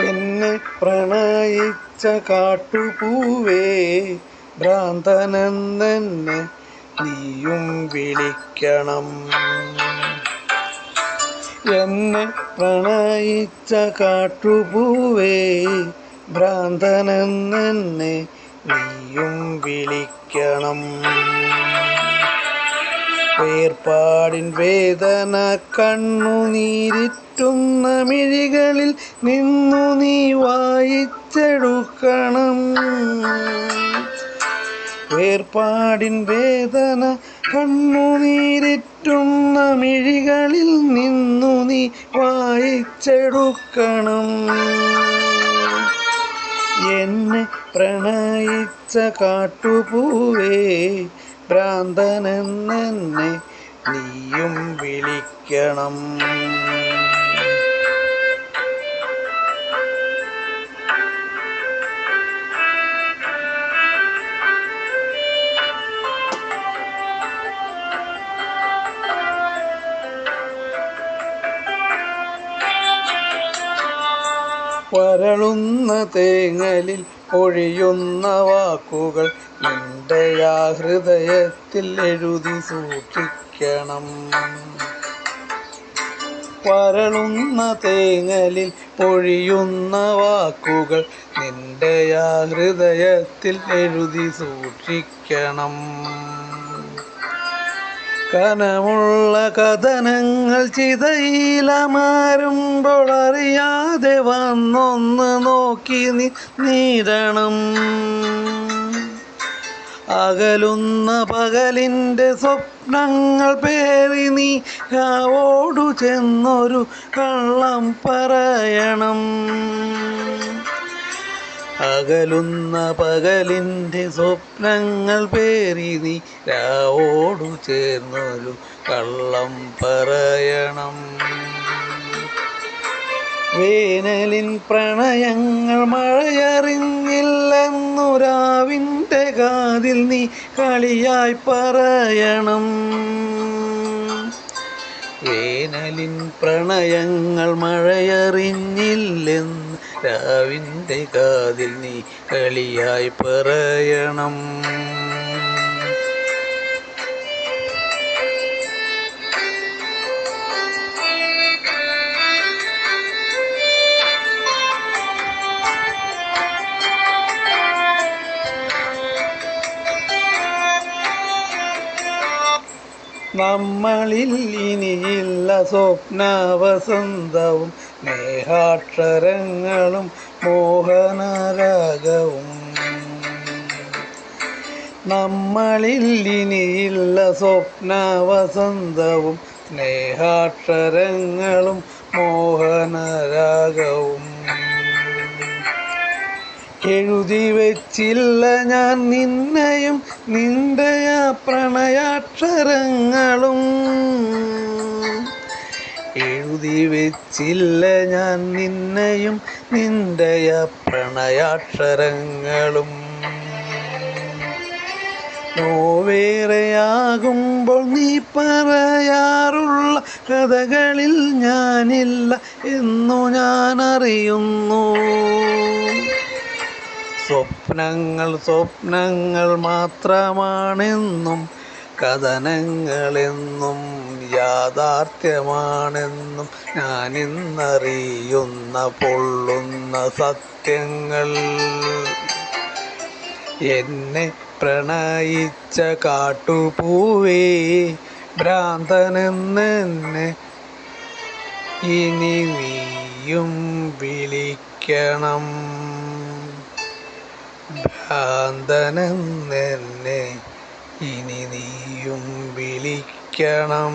എന്നെ പ്രണയിച്ച കാട്ടുപൂവേ, ഭ്രാന്തനെന്നെ നീയും വിളിക്കണം. എന്നെ പ്രണയിച്ച കാട്ടുപൂവേ, ഭ്രാന്തനെന്നെ നീയും വിളിക്കണം. വേർപാടിൻ വേദന കണ്ണുനീരിറ്റുന്ന മിഴികളിൽ നിന്നു നീ വായിച്ചെടുക്കണം. വേർപാടിൻ വേദന കണ്ണുനീരിറ്റുന്ന മിഴികളിൽ നിന്നു നീ വായിച്ചെടുക്കണം. എന്നെ പ്രണയിച്ച കാട്ടുപൂവേ, ഭ്രാന്തനെന്നെ നീയും വിളിക്കണം. വരളുന്ന തേങ്ങലിൽ പൊഴിയുന്ന വാക്കുകൾ നിന്റെ ആ ഹൃദയത്തിൽ എഴുതി സൂക്ഷിക്കണം. വരളുന്ന തേങ്ങലിൽ പൊഴിയുന്ന വാക്കുകൾ നിന്റെ ആ ഹൃദയത്തിൽ എഴുതി സൂക്ഷിക്കണം. കനമുള്ള കഥനങ്ങൾ ചിതയിലമരുമ്പോൾ അറിയാതെ വന്നൊന്ന് നോക്കി നീരണം. അകലുന്ന പകലിൻ്റെ സ്വപ്നങ്ങൾ പേറി നീ രാവോടു ചെന്നൊരു കള്ളം പറയണം. അകലുന്ന പകലിൻ്റെ സ്വപ്നങ്ങൾ പേറി നീ രാവോടു ചേർന്നൊരു കള്ളം പറയണം. വേനലിൻ പ്രണയങ്ങൾ മഴയറിഞ്ഞില്ലെന്നു രാവിൻ്റെ കാതിൽ നീ കളിയായി പറയണം. വേനലിൻ പ്രണയങ്ങൾ മഴയറിഞ്ഞില്ലെന്ന് രാവിൻ്റെ കാതിൽ നീ കളിയായി പറയണം. നമ്മളിൽ ഇനിയില്ല സ്വപ്നവസന്തവും സ്നേഹാക്ഷരങ്ങളും മോഹനരാഗവും. നമ്മളിൽ ഇനിയില്ല സ്വപ്നവസന്തവും സ്നേഹാക്ഷരങ്ങളും മോഹനരാഗവും. എഴുതി വെച്ചില്ല ഞാൻ നിന്നെയും നിന്റെ ആ പ്രണയാക്ഷരങ്ങളും. എഴുതി വെച്ചില്ല ഞാൻ നിന്നെയും നിന്റെ ആ പ്രണയാക്ഷരങ്ങളും. നോവേറെയാകുമ്പോൾ നീ പറയാറുള്ള കഥകളിൽ ഞാനില്ല എന്നു ഞാൻ അറിയുന്നു. സ്വപ്നങ്ങൾ സ്വപ്നങ്ങൾ മാത്രമാണെന്നും കഥനങ്ങളെന്നും യാഥാർത്ഥ്യമാണെന്നും ഞാനിന്നറിയുന്ന പൊള്ളുന്ന സത്യങ്ങൾ. എന്നെ പ്രണയിച്ച കാട്ടുപൂവേ, ഭ്രാന്തനെന്നെ ഇനി നീയും വിളിക്കണം. ഭ്രാന്തനെന്നെ ഇനി നീയും വിളിക്കണം.